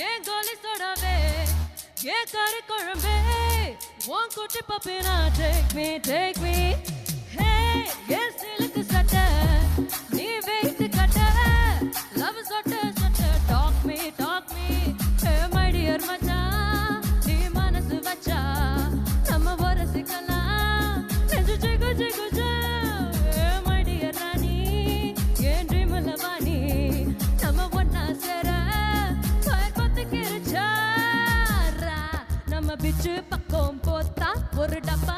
ஏன் கோலி சொடவே ஏன் கறி குழம்பே உன் குட்டி பப்பினா take me hey ஏன் சிலுக்கு சட்டை நீ வெயிட் கட்ட லவ் சொட்ட talk me hey my dear மச்சான் நீ மனசு வச்சா நம்ம வரசிக்கலாம் நெஞ்சு ஜிகு ஜிகு hey my dear ராணி ஏன் ட்ரீம்ல வாணி நம்ம ஒண்ணா சேர நம்ம பிச்சு பக்கம் போத்தா ஒரு டப்பா